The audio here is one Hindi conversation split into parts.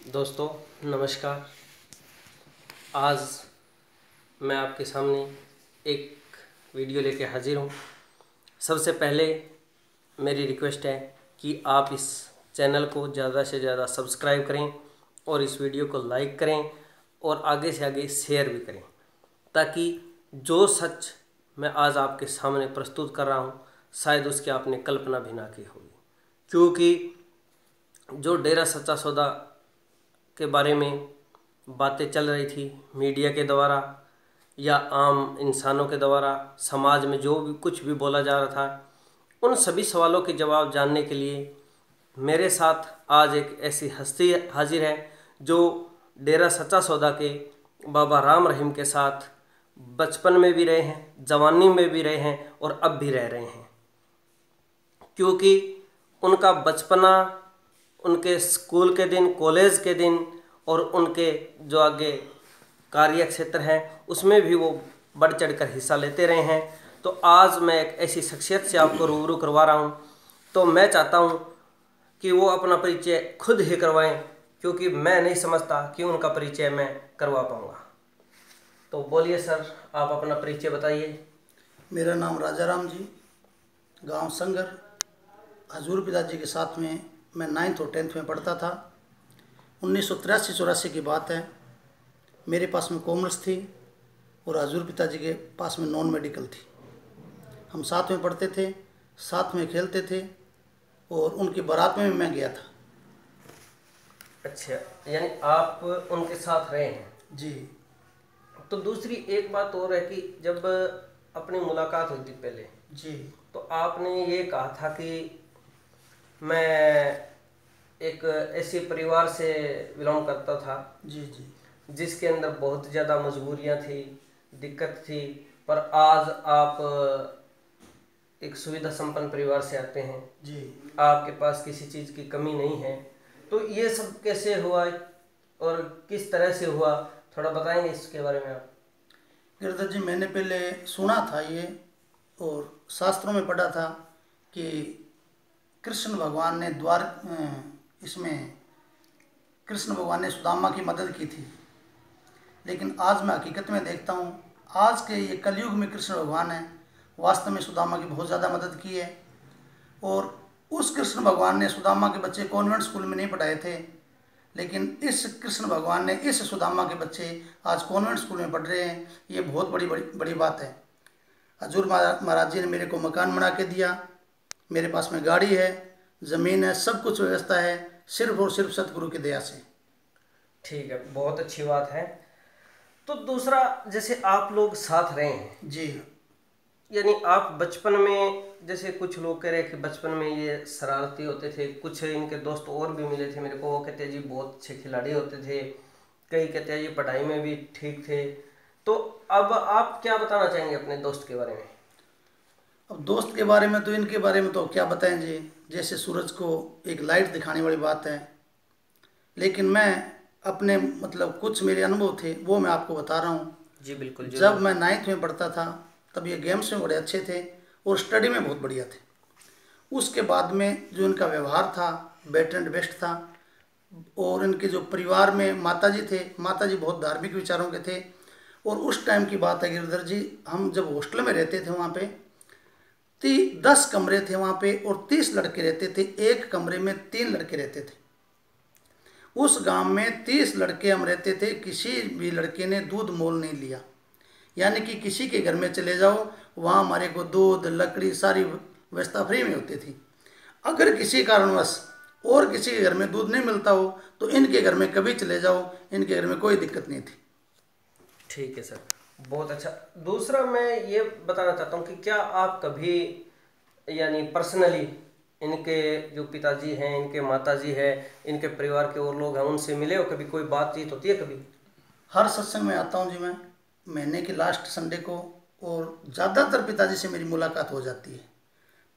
दोस्तों नमस्कार। आज मैं आपके सामने एक वीडियो लेके हाजिर हूँ। सबसे पहले मेरी रिक्वेस्ट है कि आप इस चैनल को ज़्यादा से ज़्यादा सब्सक्राइब करें और इस वीडियो को लाइक करें और आगे से आगे शेयर भी करें, ताकि जो सच मैं आज आपके सामने प्रस्तुत कर रहा हूँ शायद उसकी आपने कल्पना भी ना की होगी। क्योंकि जो डेरा सच्चा सौदा के बारे में बातें चल रही थी मीडिया के द्वारा या आम इंसानों के द्वारा, समाज में जो भी कुछ भी बोला जा रहा था, उन सभी सवालों के जवाब जानने के लिए मेरे साथ आज एक ऐसी हस्ती हाजिर है जो डेरा सच्चा सौदा के बाबा राम रहीम के साथ बचपन में भी रहे हैं, जवानी में भी रहे हैं और अब भी रह रहे हैं। क्योंकि उनका बचपना, उनके स्कूल के दिन, कॉलेज के दिन और उनके जो आगे कार्य क्षेत्र है उसमें भी वो बढ़ चढ़ कर हिस्सा लेते रहे हैं। तो आज मैं एक ऐसी शख्सियत से आपको रूबरू करवा रहा हूँ, तो मैं चाहता हूँ कि वो अपना परिचय खुद ही करवाएं, क्योंकि मैं नहीं समझता कि उनका परिचय मैं करवा पाऊँगा। तो बोलिए सर, आप अपना परिचय बताइए। मेरा नाम राजा राम जी, गांव संगर, हजूर पिताजी के साथ में मैं 9th और 10th में पढ़ता था। 1983-84 की बात है। मेरे पास में कॉमर्स थी और हजूर पिताजी के पास में नॉन मेडिकल थी। हम साथ में पढ़ते थे, साथ में खेलते थे और उनकी बारात में मैं गया था। अच्छा, यानी आप उनके साथ रहे हैं जी। तो दूसरी एक बात और है कि जब अपनी मुलाकात हुई थी पहले जी। तो आपने ये कहा था कि मैं एक ऐसे परिवार से बिलोंग करता था जी। जी। जिसके अंदर बहुत ज़्यादा मजबूरियां थी, दिक्कत थी, पर आज आप एक सुविधा संपन्न परिवार से आते हैं। जी। आपके पास किसी चीज़ की कमी नहीं है। तो ये सब कैसे हुआ और किस तरह से हुआ, थोड़ा बताएंगे इसके बारे में आप? गिरधर जी, मैंने पहले सुना था ये और शास्त्रों में पढ़ा था कि कृष्ण भगवान ने इसमें कृष्ण भगवान ने सुदामा की मदद की थी। लेकिन आज मैं हकीकत में देखता हूँ, आज के ये कलयुग में कृष्ण भगवान ने वास्तव में सुदामा की बहुत ज़्यादा मदद की है। और उस कृष्ण भगवान ने सुदामा के बच्चे कॉन्वेंट स्कूल में नहीं पढ़ाए थे, लेकिन इस कृष्ण भगवान ने इस सुदामा के बच्चे आज कॉन्वेंट स्कूल में पढ़ रहे हैं। ये बहुत बड़ी बड़ी बड़ी बात है। हजूर महाराज जी ने मेरे को मकान बना के दिया, मेरे पास में गाड़ी है, ज़मीन है, सब कुछ व्यवस्था है, सिर्फ और सिर्फ सतगुरु की दया से। ठीक है, बहुत अच्छी बात है। तो दूसरा, जैसे आप लोग साथ रहे हैं जी। यानी आप बचपन में, जैसे कुछ लोग कह रहे हैं कि बचपन में ये शरारती होते थे, कुछ इनके दोस्त और भी मिले थे मेरे को, वो कहते हैं जी बहुत अच्छे खिलाड़ी होते थे, कई कहते हैं ये पढ़ाई में भी ठीक थे। तो अब आप क्या बताना चाहेंगे अपने दोस्त के बारे में? अब दोस्त के बारे में तो, इनके बारे में तो क्या बताएं जी, जैसे सूरज को एक लाइट दिखाने वाली बात है। लेकिन मैं अपने मतलब कुछ मेरे अनुभव थे वो मैं आपको बता रहा हूँ। जी बिल्कुल। जब मैं 9th में पढ़ता था तब ये गेम्स में बड़े अच्छे थे और स्टडी में बहुत बढ़िया थे। उसके बाद में जो इनका व्यवहार था बेटर एंड बेस्ट था। और इनके जो परिवार में माताजी थे, माताजी बहुत धार्मिक विचारों के थे। और उस टाइम की बात है गिरधर जी, हम जब हॉस्टल में रहते थे वहाँ पे 10 कमरे थे वहाँ पे और 30 लड़के रहते थे। एक कमरे में 3 लड़के रहते थे। उस गांव में 30 लड़के हम रहते थे, किसी भी लड़के ने दूध मोल नहीं लिया। यानी कि किसी के घर में चले जाओ, वहाँ हमारे को दूध, लकड़ी, सारी व्यवस्था फ्री में होती थी। अगर किसी कारणवश और किसी के घर में दूध नहीं मिलता हो तो इनके घर में कभी चले जाओ, इनके घर में कोई दिक्कत नहीं थी। ठीक है सर, बहुत अच्छा। दूसरा मैं ये बताना चाहता हूँ कि क्या आप कभी यानी पर्सनली इनके जो पिताजी हैं, इनके माताजी हैं, इनके परिवार के और लोग हैं, उनसे मिले हो कभी? कोई बातचीत होती है कभी? हर सत्संग में आता हूँ जी मैं, महीने के लास्ट संडे को, और ज़्यादातर पिताजी से मेरी मुलाकात हो जाती है।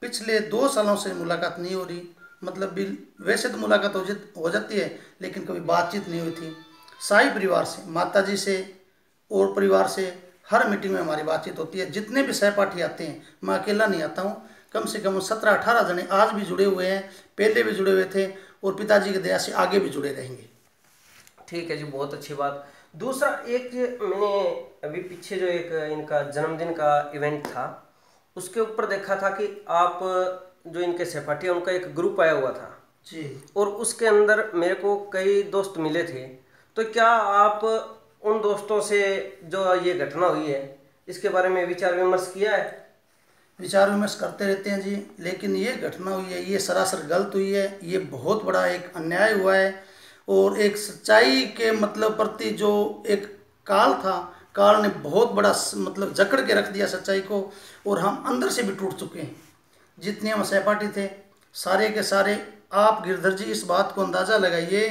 पिछले 2 सालों से मुलाकात नहीं हो रही, मतलब भी वैसे तो मुलाकात हो जाती है लेकिन कभी बातचीत नहीं हुई थी। शाही परिवार से, माताजी से और परिवार से हर मीटिंग में हमारी बातचीत होती है। जितने भी सहपाठी आते हैं, मैं अकेला नहीं आता हूँ, कम से कम 17-18 जने आज भी जुड़े हुए हैं, पहले भी जुड़े हुए थे और पिताजी की दया से आगे भी जुड़े रहेंगे। ठीक है जी, बहुत अच्छी बात। दूसरा, एक मैंने अभी पीछे जो एक इनका जन्मदिन का इवेंट था, उसके ऊपर देखा था कि आप जो इनके सहपाठी हैं उनका एक ग्रुप आया हुआ था जी और उसके अंदर मेरे को कई दोस्त मिले थे। तो क्या आप उन दोस्तों से जो ये घटना हुई है इसके बारे में विचार विमर्श किया है? विचार विमर्श करते रहते हैं जी, लेकिन ये घटना हुई है ये सरासर गलत हुई है, ये बहुत बड़ा एक अन्याय हुआ है। और एक सच्चाई के मतलब प्रति जो एक काल था, काल ने बहुत बड़ा मतलब जकड़ के रख दिया सच्चाई को, और हम अंदर से भी टूट चुके हैं। जितने हम सहपाठी थे सारे के सारे, आप गिरधर जी इस बात को अंदाज़ा लगाइए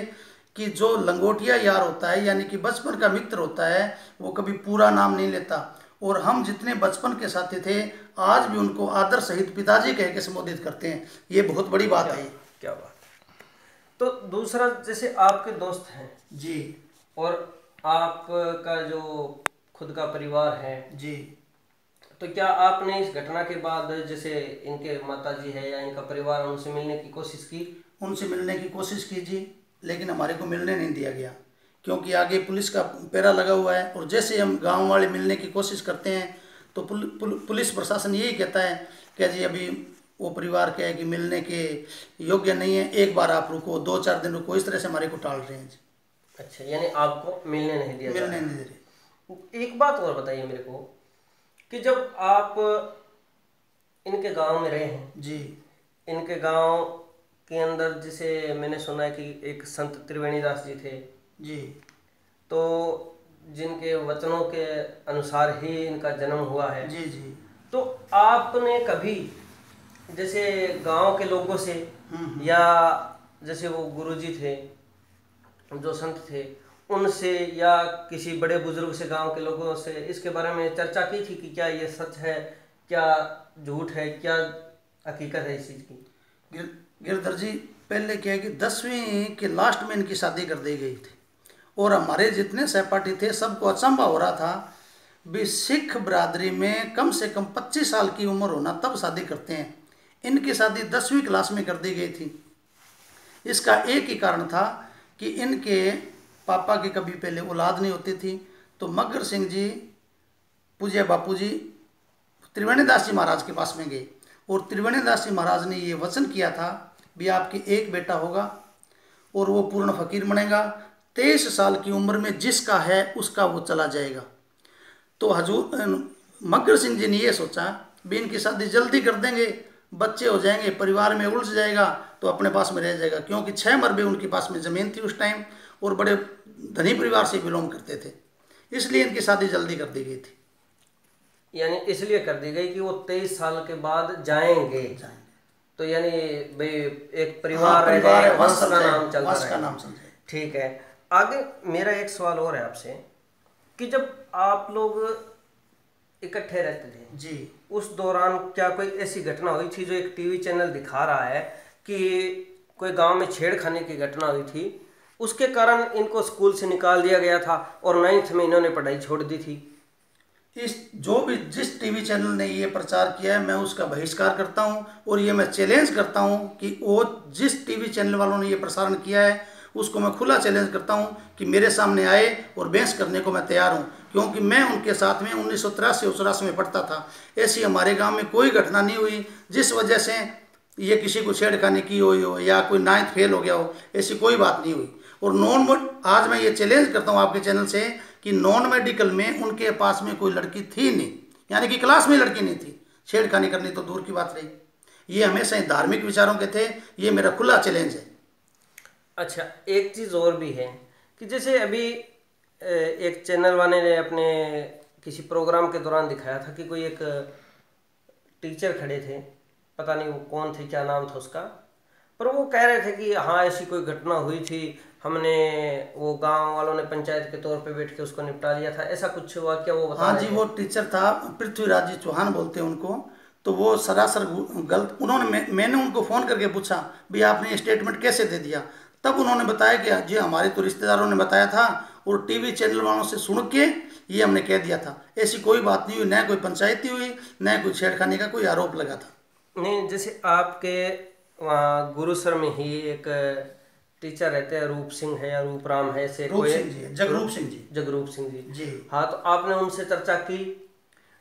कि जो लंगोटिया यार होता है यानी कि बचपन का मित्र होता है वो कभी पूरा नाम नहीं लेता। और हम जितने बचपन के साथी थे आज भी उनको आदर सहित पिताजी कह के संबोधित करते हैं। ये बहुत बड़ी बात है। क्या बात। तो दूसरा, जैसे आपके दोस्त हैं जी और आपका जो खुद का परिवार है जी, तो क्या आपने इस घटना के बाद जैसे इनके माताजी है या इनका परिवार, उनसे मिलने की कोशिश की? उनसे मिलने की कोशिश की जी, लेकिन हमारे को मिलने नहीं दिया गया, क्योंकि आगे पुलिस का पहरा लगा हुआ है। और जैसे हम गांव वाले मिलने की कोशिश करते हैं तो पुलिस प्रशासन यही कहता है कि जी अभी वो परिवार क्या है कि मिलने के योग्य नहीं है, एक बार आप रुको, 2-4 दिन रुको, इस तरह से हमारे को टाल रहे हैं जी। अच्छा, यानी आपको मिलने नहीं दिया जा मिलने रहा। नहीं दे रहे। एक बात और बताइए मेरे को कि जब आप इनके गांव में रहे हैं, जी इनके गांव के अंदर जैसे मैंने सुना है कि एक संत त्रिवेणी दास जी थे, जी तो जिनके वचनों के अनुसार ही इनका जन्म हुआ है। जी जी तो आपने कभी जैसे गांव के लोगों से या जैसे वो गुरुजी थे जो संत थे उनसे या किसी बड़े बुजुर्ग से, गांव के लोगों से इसके बारे में चर्चा की थी कि क्या ये सच है, क्या झूठ है, क्या हकीकत है इस चीज़ की? गिरधर जी, पहले क्या है कि 10वीं के लास्ट में इनकी शादी कर दी गई थी, और हमारे जितने सहपाठी थे सबको अचंभा हो रहा था भी सिख बरादरी में कम से कम 25 साल की उम्र होना तब शादी करते हैं। इनकी शादी 10वीं क्लास में कर दी गई थी। इसका एक ही कारण था कि इनके पापा की कभी पहले औलाद नहीं होती थी, तो मगर सिंह जी पूज्य बापू जी त्रिवेणी दास जी महाराज के पास में गए, और त्रिवेणी दास जी महाराज ने ये वचन किया था भी आपके एक बेटा होगा और वो पूर्ण फकीर बनेगा, 23 साल की उम्र में जिसका है उसका वो चला जाएगा। तो हजूर मगर सिंह जी ने ये सोचा भी इनकी शादी जल्दी कर देंगे, बच्चे हो जाएंगे, परिवार में उलझ जाएगा तो अपने पास में रह जाएगा, क्योंकि 6 मरबे उनके पास में ज़मीन थी उस टाइम और बड़े धनी परिवार से बिलोंग करते थे, इसलिए इनकी शादी जल्दी कर दी गई थी। यानी इसलिए कर दी गई कि वो 23 साल के बाद जाएंगे, तो यानी भाई एक परिवार रह जाए, वंश का नाम चलता रहे। ठीक है। आगे मेरा एक सवाल और है आपसे कि जब आप लोग इकट्ठे रहते थे जी, उस दौरान क्या कोई ऐसी घटना हुई थी जो एक टीवी चैनल दिखा रहा है कि कोई गांव में छेड़खानी की घटना हुई थी, उसके कारण इनको स्कूल से निकाल दिया गया था और 9th में इन्होंने पढ़ाई छोड़ दी थी? इस जो भी जिस टीवी चैनल ने ये प्रचार किया है मैं उसका बहिष्कार करता हूं, और ये मैं चैलेंज करता हूं कि वो जिस टीवी चैनल वालों ने ये प्रसारण किया है उसको मैं खुला चैलेंज करता हूं कि मेरे सामने आए और बहस करने को मैं तैयार हूं, क्योंकि मैं उनके साथ में 1983-84 में पढ़ता था। ऐसी हमारे गांव में कोई घटना नहीं हुई जिस वजह से ये किसी को छेड़खानी की हो या कोई 9th फेल हो गया हो, ऐसी कोई बात नहीं हुई। और आज मैं ये चैलेंज करता हूँ आपके चैनल से कि नॉन मेडिकल में उनके पास में कोई लड़की थी नहीं, यानी कि क्लास में लड़की नहीं थी, छेड़खानी करनी तो दूर की बात रही। ये हमेशा ही धार्मिक विचारों के थे, ये मेरा खुला चैलेंज है। अच्छा, एक चीज़ और भी है कि जैसे अभी एक चैनल वाले ने अपने किसी प्रोग्राम के दौरान दिखाया था कि कोई एक टीचर खड़े थे, पता नहीं वो कौन थे, क्या नाम था उसका, पर वो कह रहे थे कि हाँ ऐसी कोई घटना हुई थी, हमने वो गांव वालों ने पंचायत के तौर पे बैठ के उसको निपटा लिया था, ऐसा कुछ वाक्य वो बता हाँ रहे जी, थे। वो टीचर था पृथ्वीराज जी चौहान बोलते हैं उनको, तो वो सरासर गलत। उन्होंने मैंने उनको फ़ोन करके पूछा भी आपने स्टेटमेंट कैसे दे दिया, तब उन्होंने बताया कि जी हमारे तो रिश्तेदारों ने बताया था और टीवी चैनल वालों से सुन के ये हमने कह दिया था। ऐसी कोई बात नहीं हुई, न कोई पंचायती हुई, न कोई छेड़खानी का कोई आरोप लगा था। नहीं, जैसे आपके वहाँ गुरुसर में ही एक टीचर रहते हैं, रूप सिंह है या रूपराम है, से रूप कोई सिंह जी, जगरूप सिंह जी। जगरूप सिंह जी। जी हाँ, तो आपने उनसे चर्चा की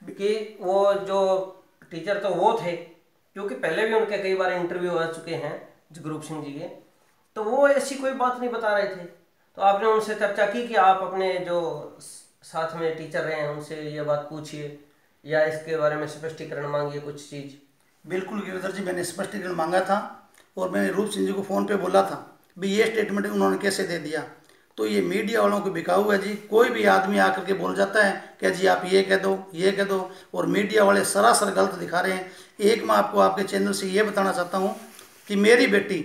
कि वो जो टीचर तो वो थे, क्योंकि पहले भी उनके कई बार इंटरव्यू आ चुके हैं जगरूप सिंह जी के, तो वो ऐसी कोई बात नहीं बता रहे थे। तो आपने उनसे चर्चा की कि आप अपने जो साथ में टीचर रहे हैं उनसे ये बात पूछिए या इसके बारे में स्पष्टीकरण मांगिए कुछ चीज़। बिल्कुल गिरधर जी, मैंने स्पष्टीकरण मांगा था और मैंने रूप सिंह जी को फ़ोन पे बोला था भी ये स्टेटमेंट उन्होंने कैसे दे दिया। तो ये मीडिया वालों को बिकाऊ है जी। कोई भी आदमी आकर के बोल जाता है कि जी आप ये कह दो, ये कह दो, और मीडिया वाले सरासर गलत दिखा रहे हैं। एक मैं आपको आपके चैनल से ये बताना चाहता हूँ कि मेरी बेटी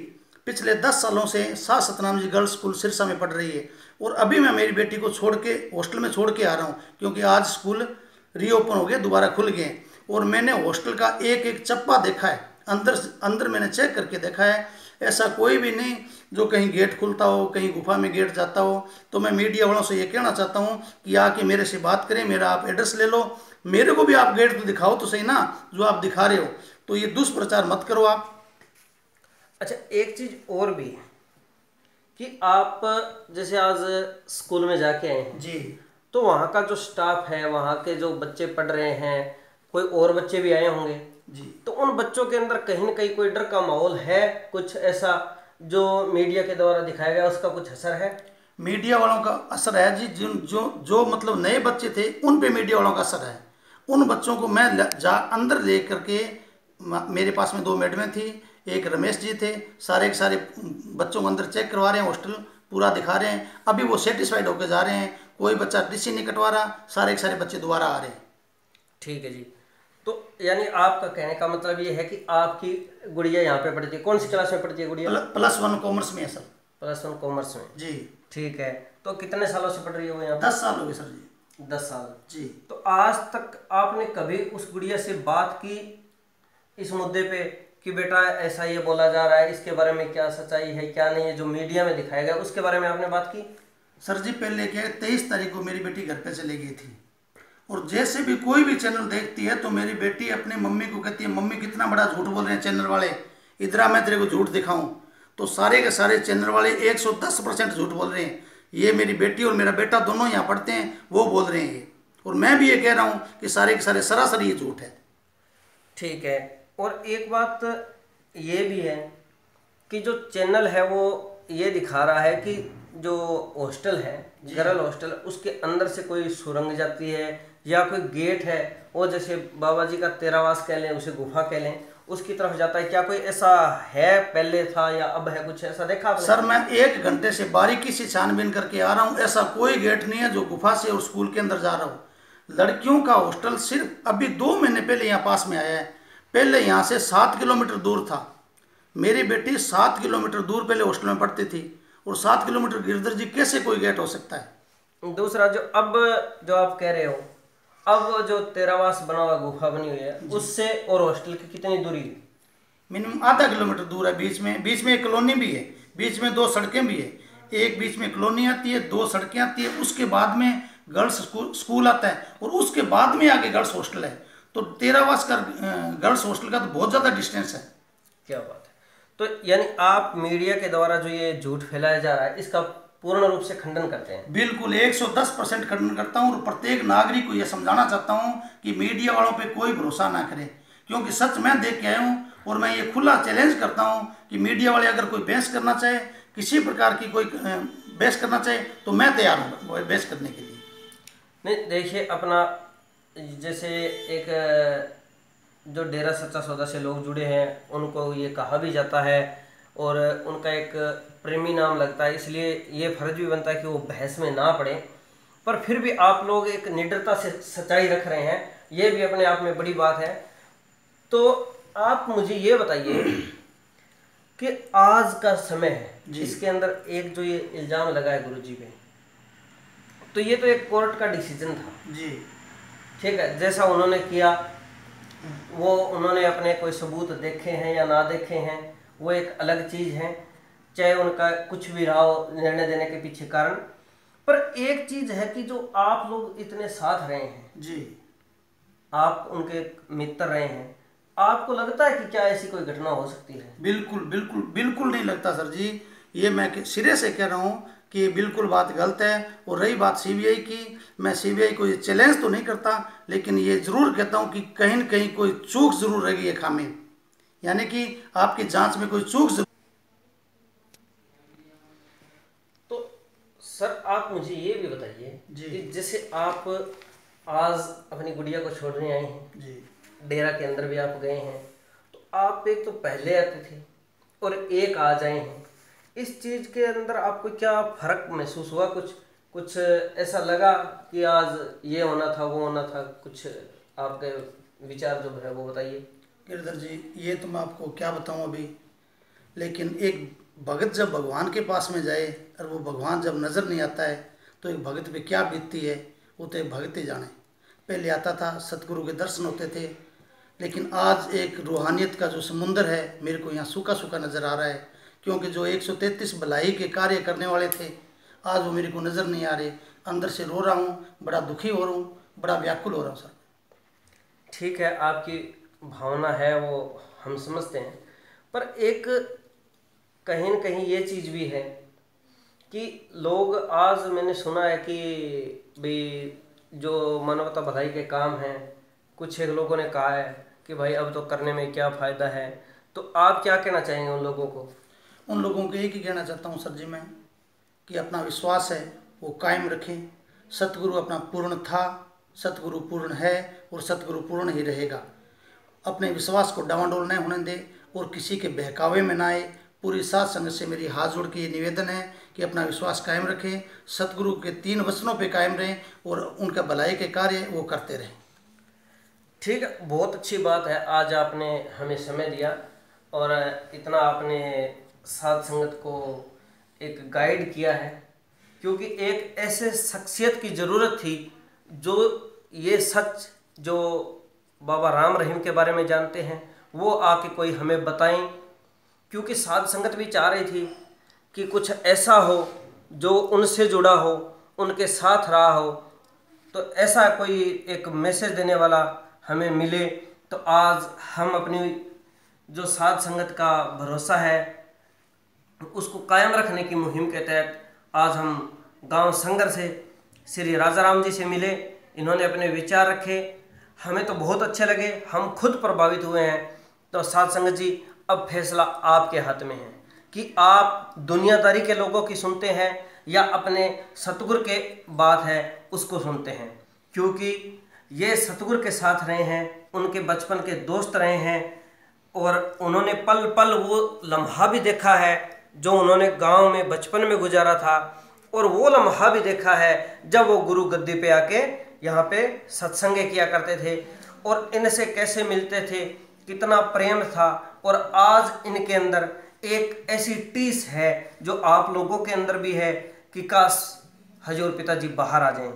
पिछले 10 सालों से सात सतनाम जी गर्ल्स स्कूल सिरसा में पढ़ रही है, और अभी मैं मेरी बेटी को छोड़ के हॉस्टल में छोड़ के आ रहा हूँ, क्योंकि आज स्कूल रीओपन हो गए, दोबारा खुल गए। और मैंने हॉस्टल का एक एक चप्पा देखा है, अंदर अंदर मैंने चेक करके देखा है। ऐसा कोई भी नहीं जो कहीं गेट खुलता हो, कहीं गुफा में गेट जाता हो। तो मैं मीडिया वालों से ये कहना चाहता हूँ कि आके मेरे से बात करें, मेरा आप एड्रेस ले लो, मेरे को भी आप गेट तो दिखाओ तो सही ना, जो आप दिखा रहे हो। तो ये दुष्प्रचार मत करो आप। अच्छा, एक चीज़ और भी है कि आप जैसे आज स्कूल में जाके आए हैं, जी तो वहाँ का जो स्टाफ है, वहाँ के जो बच्चे पढ़ रहे हैं, कोई और बच्चे भी आए होंगे, जी तो उन बच्चों के अंदर कहीं ना कहीं कोई डर का माहौल है, कुछ ऐसा जो मीडिया के द्वारा दिखाया गया उसका कुछ असर है? मीडिया वालों का असर है जी। जिन जो जो मतलब नए बच्चे थे उन पे मीडिया वालों का असर है। उन बच्चों को मैं अंदर ले करके, मेरे पास में 2 मैडमें थी, एक रमेश जी थे, सारे के सारे बच्चों को अंदर चेक करवा रहे हैं, हॉस्टल पूरा दिखा रहे हैं। अभी वो सेटिस्फाइड होकर जा रहे हैं, कोई बच्चा टीसी नहीं कटवा रहा, सारे के सारे बच्चे दोबारा आ रहे हैं। ठीक है जी। तो यानी आपका कहने का मतलब ये है कि आपकी गुड़िया यहाँ पे पढ़ती है, कौन सी क्लास में पढ़ती है गुड़िया? +1 कॉमर्स में है सर। +1 कॉमर्स में। जी ठीक है। तो कितने सालों से पढ़ रही है वो यहाँ पे? 10 साल हो गए सर जी। 10 साल। जी तो आज तक आपने कभी उस गुड़िया से बात की इस मुद्दे पे कि बेटा ऐसा ये बोला जा रहा है, इसके बारे में क्या सच्चाई है क्या नहीं है, जो मीडिया में दिखाया गया उसके बारे में आपने बात की? सर जी, पहले क्या 23 तारीख को मेरी बेटी घर पे चली गई थी, और जैसे भी कोई भी चैनल देखती है तो मेरी बेटी अपनी मम्मी को कहती है, मम्मी कितना बड़ा झूठ बोल रहे हैं चैनल वाले, इधर आ मैं तेरे को झूठ दिखाऊं। तो सारे के सारे चैनल वाले 110% झूठ बोल रहे हैं। ये मेरी बेटी और मेरा बेटा दोनों यहाँ पढ़ते हैं, वो बोल रहे हैं ये, और मैं भी ये कह रहा हूँ कि सारे के सारे सरासर ये झूठ है। ठीक है। और एक बात ये भी है कि जो चैनल है वो ये दिखा रहा है कि जो हॉस्टल है, गर्ल हॉस्टल, उसके अंदर से कोई सुरंग जाती है या कोई गेट है, वो जैसे बाबा जी का तेरावास कह लें, उसे गुफा कह लें, उसकी तरफ जाता है। क्या कोई ऐसा है, पहले था या अब है, कुछ ऐसा देखा आपने? सर मैं 1 घंटे से बारीकी से छानबीन करके आ रहा हूँ, ऐसा कोई गेट नहीं है जो गुफा से और स्कूल के अंदर जा रहा हूँ। लड़कियों का हॉस्टल सिर्फ अभी 2 महीने पहले यहाँ पास में आया है। पहले यहाँ से 7 किलोमीटर दूर था। मेरी बेटी 7 किलोमीटर दूर पहले हॉस्टल में पढ़ती थी, और 7 किलोमीटर गिरधर जी कैसे कोई गेट हो सकता है। दूसरा जो आप कह रहे हो, अब जो तेरावास बना हुआ गुफा बनी हुई है, उससे और हॉस्टल की कितनी दूरी है? मिनिमम आधा किलोमीटर दूर है। बीच में एक कॉलोनी भी है, बीच में 2 सड़कें भी है। एक बीच में कॉलोनी आती है, 2 सड़कें आती है, उसके बाद में गर्ल्स स्कूल आता है, और उसके बाद में आगे गर्ल्स हॉस्टल है। तो तेरावास का गर्ल्स हॉस्टल का तो बहुत ज़्यादा डिस्टेंस है। क्या बात है। तो यानी आप मीडिया के द्वारा जो ये झूठ फैलाया जा रहा है इसका पूर्ण रूप से खंडन करते हैं? बिल्कुल 110% खंडन करता हूँ, और प्रत्येक नागरिक को यह समझाना चाहता हूँ कि मीडिया वालों पे कोई भरोसा ना करे, क्योंकि सच मैं देख के आया हूँ। और मैं ये खुला चैलेंज करता हूँ कि मीडिया वाले अगर कोई बहस करना चाहे, किसी प्रकार की कोई बहस करना चाहे, तो मैं तैयार हूँ बहस करने के लिए। नहीं, देखिए अपना जैसे एक जो डेरा सच्चा सौदा से लोग जुड़े हैं उनको ये कहा भी जाता है और उनका एक प्रेमी नाम लगता है, इसलिए ये फर्ज भी बनता है कि वो बहस में ना पड़े। पर फिर भी आप लोग एक निडरता से सच्चाई रख रहे हैं, ये भी अपने आप में बड़ी बात है। तो आप मुझे ये बताइए कि आज का समय है, इसके अंदर एक जो ये इल्ज़ाम लगा है गुरुजी पे, तो ये तो एक कोर्ट का डिसीजन था जी। ठीक है, जैसा उन्होंने किया, वो उन्होंने अपने कोई सबूत देखे हैं या ना देखे हैं वो एक अलग चीज़ है, चाहे उनका कुछ भी रहा हो निर्णय देने के पीछे कारण। पर एक चीज़ है कि जो आप लोग इतने साथ रहे हैं जी, आप उनके मित्र रहे हैं, आपको लगता है कि क्या ऐसी कोई घटना हो सकती है? बिल्कुल बिल्कुल बिल्कुल नहीं लगता सर जी। ये मैं सिरे से कह रहा हूँ कि ये बिल्कुल बात गलत है। और रही बात सीबीआई की, मैं सीबीआई को ये चैलेंज तो नहीं करता, लेकिन ये ज़रूर कहता हूँ कि कहीं न कहीं कोई चूक ज़रूर रह गई है, खामी, यानी कि आपकी जांच में कोई चूक जरूर। तो सर आप मुझे ये भी बताइए जी। कि जैसे आप आज अपनी गुड़िया को छोड़ने आए हैं जी। डेरा के अंदर भी आप गए हैं, तो आप एक तो पहले आते थे और एक आज आए हैं, इस चीज़ के अंदर आपको क्या फर्क महसूस हुआ? कुछ ऐसा लगा कि आज ये होना था वो होना था? कुछ आपके विचार जो है वो बताइए। गिरधर जी, ये तो मैं आपको क्या बताऊं अभी, लेकिन एक भगत जब भगवान के पास में जाए और वो भगवान जब नज़र नहीं आता है तो एक भगत पे क्या बीतती है वो तो एक भगत ही जाने। पहले आता था, सतगुरु के दर्शन होते थे, लेकिन आज एक रूहानियत का जो समुंदर है मेरे को यहाँ सूखा सूखा नज़र आ रहा है, क्योंकि जो 133 भलाई के कार्य करने वाले थे आज वो मेरे को नज़र नहीं आ रहे। अंदर से रो रहा हूँ, बड़ा दुखी हो रहा हूँ, बड़ा व्याकुल हो रहा हूँ सर। ठीक है, आपकी भावना है वो हम समझते हैं, पर एक कहीं न कहीं ये चीज़ भी है कि लोग, आज मैंने सुना है कि भाई जो मानवता भलाई के काम हैं, कुछ एक लोगों ने कहा है कि भाई अब तो करने में क्या फ़ायदा है, तो आप क्या कहना चाहेंगे उन लोगों को? उन लोगों को एक ही कहना चाहता हूँ सर जी मैं, कि अपना विश्वास है वो कायम रखें। सतगुरु अपना पूर्ण था, सतगुरु पूर्ण है और सतगुरु पूर्ण ही रहेगा। अपने विश्वास को डावाडोल न होने दे और किसी के बहकावे में ना आए। पूरी साध संगत से मेरी हाथ जोड़ के ये निवेदन है कि अपना विश्वास कायम रखें, सतगुरु के 3 वचनों पे कायम रहें और उनका भलाई के कार्य वो करते रहें। ठीक है, बहुत अच्छी बात है, आज आपने हमें समय दिया और इतना आपने साध संगत को एक गाइड किया है, क्योंकि एक ऐसे शख्सियत की ज़रूरत थी जो ये सच जो बाबा राम रहीम के बारे में जानते हैं वो आके कोई हमें बताएं, क्योंकि साध संगत भी चाह रही थी कि कुछ ऐसा हो जो उनसे जुड़ा हो, उनके साथ रहा हो, तो ऐसा कोई एक मैसेज देने वाला हमें मिले। तो आज हम अपनी जो साध संगत का भरोसा है उसको कायम रखने की मुहिम के तहत आज हम गांव संगर से श्री राजा राम जी से मिले। इन्होंने अपने विचार रखे, हमें तो बहुत अच्छे लगे, हम खुद प्रभावित हुए हैं। तो साध संगत जी, अब फैसला आपके हाथ में है कि आप दुनियादारी के लोगों की सुनते हैं या अपने सतगुरु के बात है उसको सुनते हैं, क्योंकि ये सतगुरु के साथ रहे हैं, उनके बचपन के दोस्त रहे हैं और उन्होंने पल पल वो लम्हा भी देखा है जो उन्होंने गांव में बचपन में गुजारा था, और वो लम्हा भी देखा है जब वो गुरु गद्दी पे आके यहाँ पे सत्संग किया करते थे और इनसे कैसे मिलते थे, कितना प्रेम था। और आज इनके अंदर एक ऐसी टीस है जो आप लोगों के अंदर भी है कि काश हजूर पिताजी बाहर आ जाएं।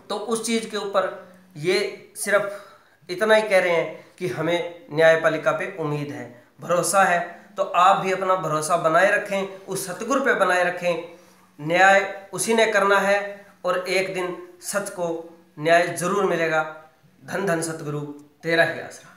तो उस चीज़ के ऊपर ये सिर्फ इतना ही कह रहे हैं कि हमें न्यायपालिका पे उम्मीद है, भरोसा है। तो आप भी अपना भरोसा बनाए रखें, उस सतगुरु पे बनाए रखें, न्याय उसी ने करना है और एक दिन सच को न्याय जरूर मिलेगा। धन धन सतगुरु, तेरा ही आसरा।